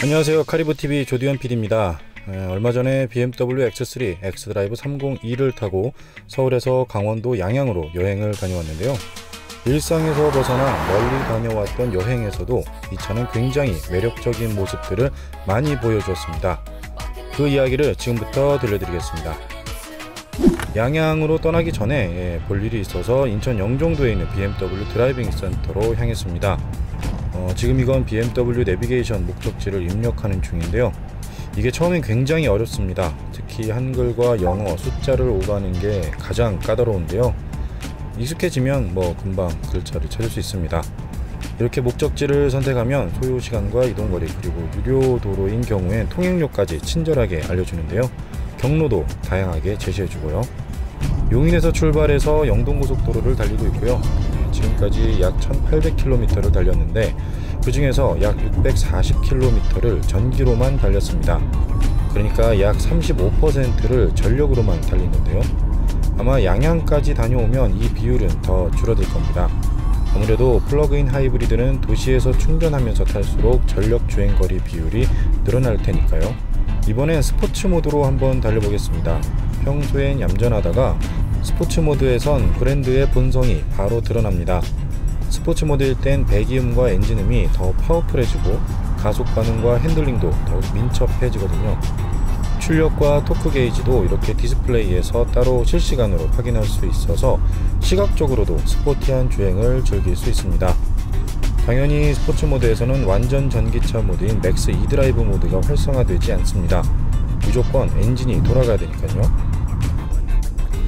안녕하세요. 카리브TV 조디현 PD입니다. 얼마 전에 BMW X3 x드라이브 302를 타고 서울에서 강원도 양양으로 여행을 다녀왔는데요. 일상에서 벗어나 멀리 다녀왔던 여행에서도 이 차는 굉장히 매력적인 모습들을 많이 보여주었습니다. 그 이야기를 지금부터 들려드리겠습니다. 양양으로 떠나기 전에 볼 일이 있어서 인천 영종도에 있는 BMW 드라이빙 센터로 향했습니다. 지금 이건 BMW 내비게이션 목적지를 입력하는 중인데요. 이게 처음엔 굉장히 어렵습니다. 특히 한글과 영어, 숫자를 오가는 게 가장 까다로운데요. 익숙해지면 금방 글자를 찾을 수 있습니다. 이렇게 목적지를 선택하면 소요시간과 이동거리 그리고 유료 도로인 경우엔 통행료까지 친절하게 알려주는데요. 경로도 다양하게 제시해주고요. 용인에서 출발해서 영동고속도로를 달리고 있고요. 지금까지 약 1800km를 달렸는데 그 중에서 약 640km를 전기로만 달렸습니다. 그러니까 약 35%를 전력으로만 달리는데요. 아마 양양까지 다녀오면 이 비율은 더 줄어들 겁니다. 아무래도 플러그인 하이브리드는 도시에서 충전하면서 탈수록 전력 주행거리 비율이 늘어날 테니까요. 이번엔 스포츠 모드로 한번 달려보겠습니다. 평소엔 얌전하다가 스포츠 모드에선 브랜드의 본성이 바로 드러납니다. 스포츠 모드일 땐 배기음과 엔진음이 더 파워풀해지고 가속 반응과 핸들링도 더욱 민첩해지거든요. 출력과 토크 게이지도 이렇게 디스플레이에서 따로 실시간으로 확인할 수 있어서 시각적으로도 스포티한 주행을 즐길 수 있습니다. 당연히 스포츠 모드에서는 완전 전기차 모드인 맥스 e드라이브 모드가 활성화되지 않습니다. 무조건 엔진이 돌아가야 되니까요.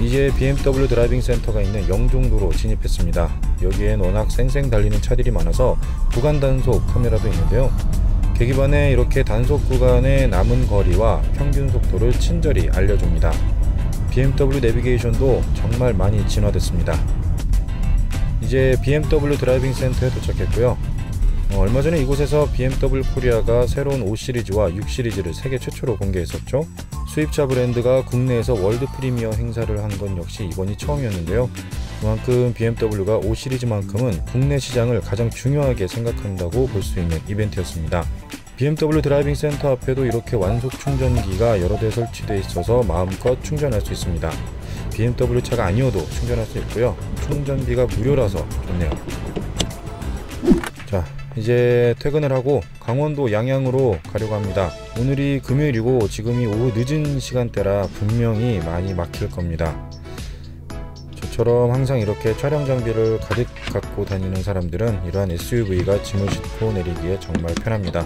이제 BMW 드라이빙 센터가 있는 영종도로 진입했습니다. 여기엔 워낙 쌩쌩 달리는 차들이 많아서 구간 단속 카메라도 있는데요. 계기판에 이렇게 단속 구간의 남은 거리와 평균 속도를 친절히 알려줍니다. BMW 내비게이션도 정말 많이 진화됐습니다. 이제 BMW 드라이빙 센터에 도착했고요. 얼마 전에 이곳에서 BMW 코리아가 새로운 5시리즈와 6시리즈를 세계 최초로 공개했었죠. 수입차 브랜드가 국내에서 월드 프리미어 행사를 한 건 역시 이번이 처음이었는데요. 그만큼 BMW가 5시리즈만큼은 국내 시장을 가장 중요하게 생각한다고 볼 수 있는 이벤트였습니다. BMW 드라이빙 센터 앞에도 이렇게 완속 충전기가 여러 대 설치되어 있어서 마음껏 충전할 수 있습니다. BMW 차가 아니어도 충전할 수 있고요. 충전비가 무료라서 좋네요. 자, 이제 퇴근을 하고 강원도 양양으로 가려고 합니다. 오늘이 금요일이고 지금이 오후 늦은 시간대라 분명히 많이 막힐 겁니다. 저처럼 항상 이렇게 촬영 장비를 가득 갖고 다니는 사람들은 이러한 SUV가 짐을 싣고 내리기에 정말 편합니다.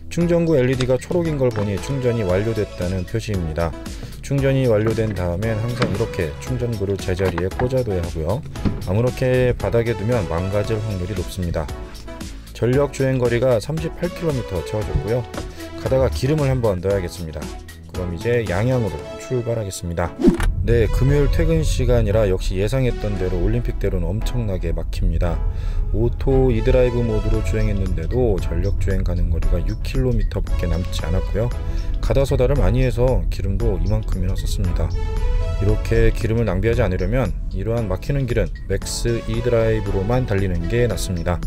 충전구 LED가 초록인 걸 보니 충전이 완료됐다는 표시입니다. 충전이 완료된 다음엔 항상 이렇게 충전구를 제자리에 꽂아둬야 하고요. 아무렇게 바닥에 두면 망가질 확률이 높습니다. 전력 주행거리가 38km 채워졌고요. 가다가 기름을 한번 넣어야겠습니다. 그럼 이제 양양으로 출발하겠습니다. 네, 금요일 퇴근 시간이라 역시 예상했던 대로 올림픽대로는 엄청나게 막힙니다. 오토 e드라이브 모드로 주행했는데도 전력 주행 가는 거리가 6km 밖에 남지 않았고요. 가다서다를 많이 해서 기름도 이만큼이나 썼습니다. 이렇게 기름을 낭비하지 않으려면 이러한 막히는 길은 맥스 e드라이브로만 달리는 게 낫습니다.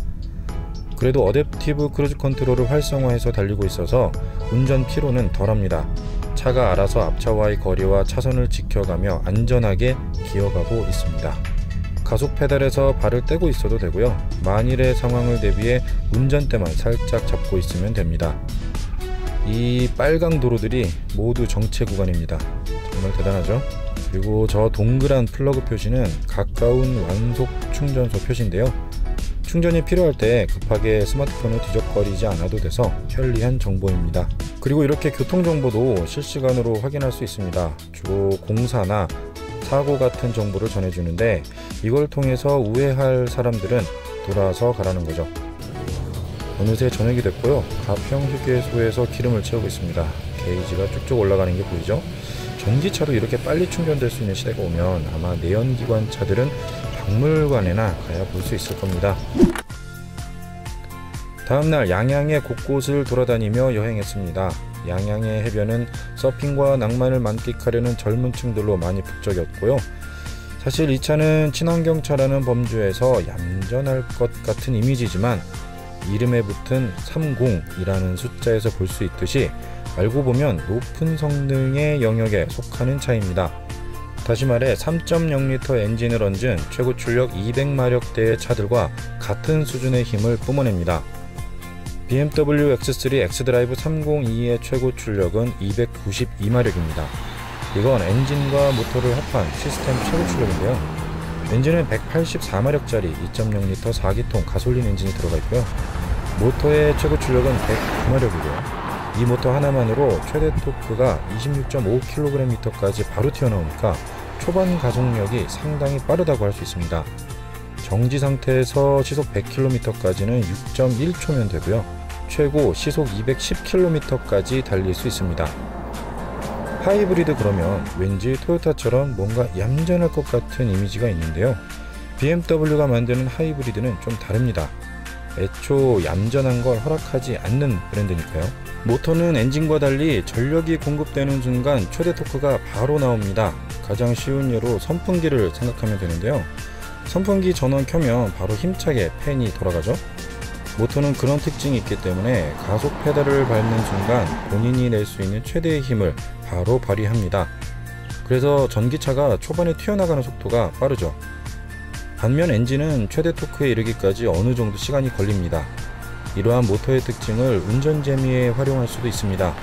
그래도 어댑티브 크루즈 컨트롤을 활성화해서 달리고 있어서 운전 피로는 덜합니다. 차가 알아서 앞차와의 거리와 차선을 지켜가며 안전하게 기어가고 있습니다. 가속 페달에서 발을 떼고 있어도 되고요. 만일의 상황을 대비해 운전대만 살짝 잡고 있으면 됩니다. 이 빨강 도로들이 모두 정체 구간입니다. 정말 대단하죠? 그리고 저 동그란 플러그 표시는 가까운 완속 충전소 표시인데요. 충전이 필요할 때 급하게 스마트폰을 뒤적거리지 않아도 돼서 편리한 정보입니다. 그리고 이렇게 교통정보도 실시간으로 확인할 수 있습니다. 주로 공사나 사고 같은 정보를 전해주는데 이걸 통해서 우회할 사람들은 돌아서 가라는 거죠. 어느새 저녁이 됐고요. 가평 휴게소에서 기름을 채우고 있습니다. 게이지가 쭉쭉 올라가는 게 보이죠? 전기차도 이렇게 빨리 충전될 수 있는 시대가 오면 아마 내연기관 차들은 박물관에나 가야 볼 수 있을 겁니다. 다음날 양양의 곳곳을 돌아다니며 여행했습니다. 양양의 해변은 서핑과 낭만을 만끽하려는 젊은 층들로 많이 북적였고요. 사실 이 차는 친환경차라는 범주에서 얌전할 것 같은 이미지지만 이름에 붙은 30이라는 숫자에서 볼 수 있듯이 알고 보면 높은 성능의 영역에 속하는 차이입니다. 다시 말해 3.0L 엔진을 얹은 최고 출력 200마력대의 차들과 같은 수준의 힘을 뿜어냅니다. BMW X3 xDrive 302의 최고 출력은 292마력입니다. 이건 엔진과 모터를 합한 시스템 최고 출력인데요. 엔진은 184마력짜리 2.0L 4기통 가솔린 엔진이 들어가 있고요. 모터의 최고 출력은 109마력이고요. 이 모터 하나만으로 최대 토크가 26.5kgm까지 바로 튀어나오니까 초반 가속력이 상당히 빠르다고 할 수 있습니다. 정지 상태에서 시속 100km까지는 6.1초면 되고요. 최고 시속 210km까지 달릴 수 있습니다. 하이브리드 그러면 왠지 토요타처럼 뭔가 얌전할 것 같은 이미지가 있는데요. BMW가 만드는 하이브리드는 좀 다릅니다. 애초 얌전한 걸 허락하지 않는 브랜드니까요. 모터는 엔진과 달리 전력이 공급되는 순간 최대 토크가 바로 나옵니다. 가장 쉬운 예로 선풍기를 생각하면 되는데요. 선풍기 전원 켜면 바로 힘차게 팬이 돌아가죠. 모터는 그런 특징이 있기 때문에 가속 페달을 밟는 순간 본인이 낼 수 있는 최대의 힘을 바로 발휘합니다. 그래서 전기차가 초반에 튀어나가는 속도가 빠르죠. 반면 엔진은 최대 토크에 이르기까지 어느 정도 시간이 걸립니다. 이러한 모터의 특징을 운전 재미에 활용할 수도 있습니다.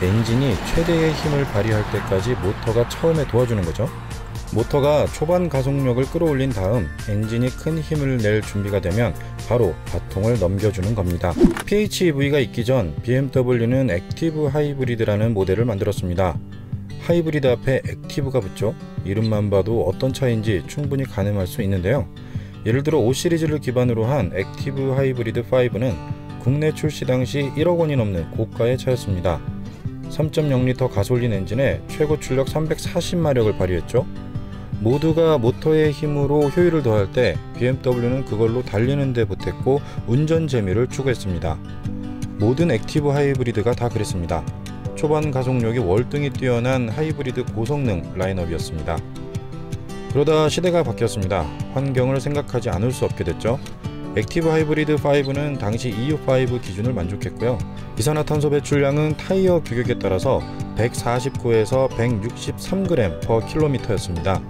엔진이 최대의 힘을 발휘할 때까지 모터가 처음에 도와주는 거죠. 모터가 초반 가속력을 끌어올린 다음 엔진이 큰 힘을 낼 준비가 되면 바로 바통을 넘겨주는 겁니다. PHEV가 있기 전 BMW는 액티브 하이브리드라는 모델을 만들었습니다. 하이브리드 앞에 액티브가 붙죠. 이름만 봐도 어떤 차인지 충분히 가늠할 수 있는데요. 예를 들어 5시리즈를 기반으로 한 액티브 하이브리드 5는 국내 출시 당시 1억 원이 넘는 고가의 차였습니다. 3.0L 가솔린 엔진에 최고 출력 340마력을 발휘했죠. 모두가 모터의 힘으로 효율을 더할 때 BMW는 그걸로 달리는 데 보탰고 운전 재미를 추구했습니다. 모든 액티브 하이브리드가 다 그랬습니다. 초반 가속력이 월등히 뛰어난 하이브리드 고성능 라인업이었습니다. 그러다 시대가 바뀌었습니다. 환경을 생각하지 않을 수 없게 됐죠. 액티브 하이브리드 5는 당시 EU5 기준을 만족했고요. 이산화탄소 배출량은 타이어 규격에 따라서 149에서 163g/km였습니다.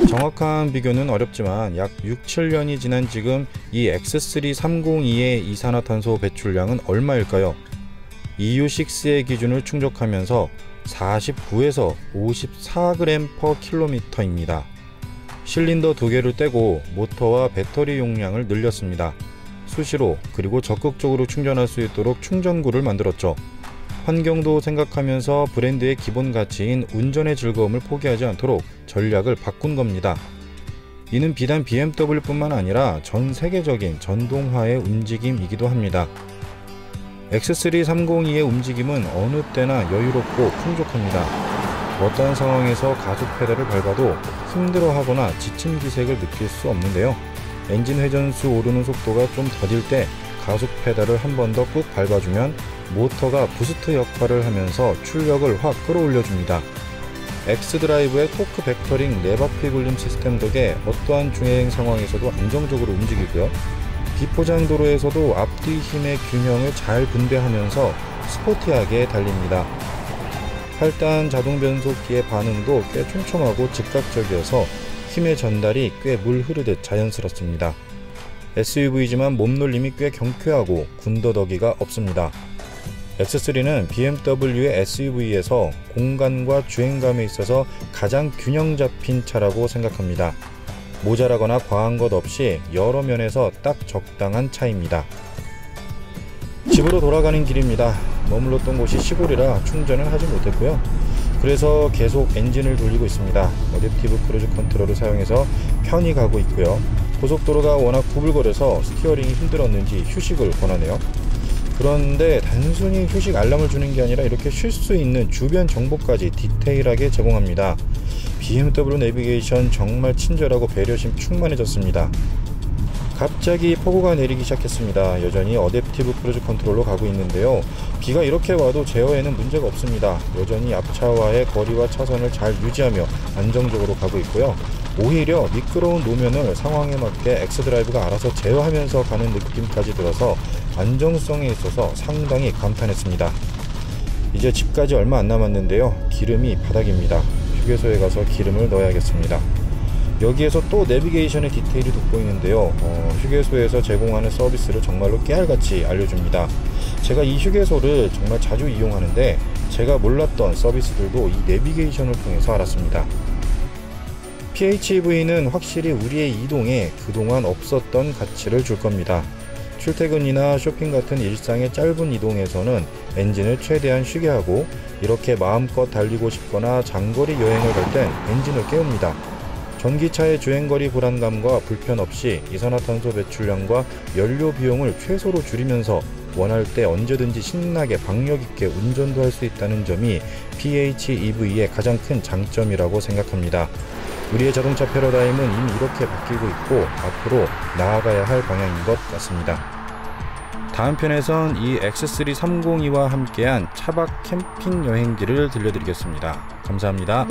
정확한 비교는 어렵지만 약 6, 7년이 지난 지금 이 X3 302의 이산화탄소 배출량은 얼마일까요? EU6의 기준을 충족하면서 49에서 54g/km입니다. 실린더 2개를 떼고 모터와 배터리 용량을 늘렸습니다. 수시로 그리고 적극적으로 충전할 수 있도록 충전구를 만들었죠. 환경도 생각하면서 브랜드의 기본 가치인 운전의 즐거움을 포기하지 않도록 전략을 바꾼 겁니다. 이는 비단 BMW뿐만 아니라 전 세계적인 전동화의 움직임이기도 합니다. X3 302의 움직임은 어느 때나 여유롭고 풍족합니다. 어떠한 상황에서 가속 페달을 밟아도 힘들어하거나 지친 기색을 느낄 수 없는데요. 엔진 회전수 오르는 속도가 좀 더딜 때 가속 페달을 한 번 더 꾹 밟아주면 모터가 부스트 역할을 하면서 출력을 확 끌어올려줍니다. x드라이브의 토크 벡터링 4바퀴 굴림 시스템 덕에 어떠한 주행 상황에서도 안정적으로 움직이고요. 비포장 도로에서도 앞뒤 힘의 균형을 잘 분배하면서 스포티하게 달립니다. 8단 자동 변속기의 반응도 꽤 촘촘하고 즉각적이어서 힘의 전달이 꽤 물 흐르듯 자연스럽습니다. SUV지만 몸놀림이 꽤 경쾌하고 군더더기가 없습니다. X3는 BMW의 SUV에서 공간과 주행감에 있어서 가장 균형 잡힌 차라고 생각합니다. 모자라거나 과한 것 없이 여러 면에서 딱 적당한 차입니다. 집으로 돌아가는 길입니다. 머물렀던 곳이 시골이라 충전을 하지 못했고요. 그래서 계속 엔진을 돌리고 있습니다. 어댑티브 크루즈 컨트롤을 사용해서 편히 가고 있고요. 고속도로가 워낙 구불거려서 스티어링이 힘들었는지 휴식을 권하네요. 그런데 단순히 휴식 알람을 주는 게 아니라 이렇게 쉴 수 있는 주변 정보까지 디테일하게 제공합니다. BMW 내비게이션 정말 친절하고 배려심 충만해졌습니다. 갑자기 폭우가 내리기 시작했습니다. 여전히 어댑티브 크루즈 컨트롤로 가고 있는데요. 비가 이렇게 와도 제어에는 문제가 없습니다. 여전히 앞차와의 거리와 차선을 잘 유지하며 안정적으로 가고 있고요. 오히려 미끄러운 노면을 상황에 맞게 엑스드라이브가 알아서 제어하면서 가는 느낌까지 들어서 안정성에 있어서 상당히 감탄했습니다. 이제 집까지 얼마 안 남았는데요. 기름이 바닥입니다. 휴게소에 가서 기름을 넣어야겠습니다. 여기에서 또 내비게이션의 디테일이 돋보이는데요. 휴게소에서 제공하는 서비스를 정말로 깨알같이 알려줍니다. 제가 이 휴게소를 정말 자주 이용하는데 제가 몰랐던 서비스들도 이 내비게이션을 통해서 알았습니다. PHEV는 확실히 우리의 이동에 그동안 없었던 가치를 줄 겁니다. 출퇴근이나 쇼핑 같은 일상의 짧은 이동에서는 엔진을 최대한 쉬게 하고 이렇게 마음껏 달리고 싶거나 장거리 여행을 갈 땐 엔진을 깨웁니다. 전기차의 주행거리 불안감과 불편 없이 이산화탄소 배출량과 연료 비용을 최소로 줄이면서 원할 때 언제든지 신나게 박력 있게 운전도 할 수 있다는 점이 PHEV의 가장 큰 장점이라고 생각합니다. 우리의 자동차 패러다임은 이미 이렇게 바뀌고 있고 앞으로 나아가야 할 방향인 것 같습니다. 다음 편에선 이 X3 302와 함께한 차박 캠핑 여행지를 들려드리겠습니다. 감사합니다.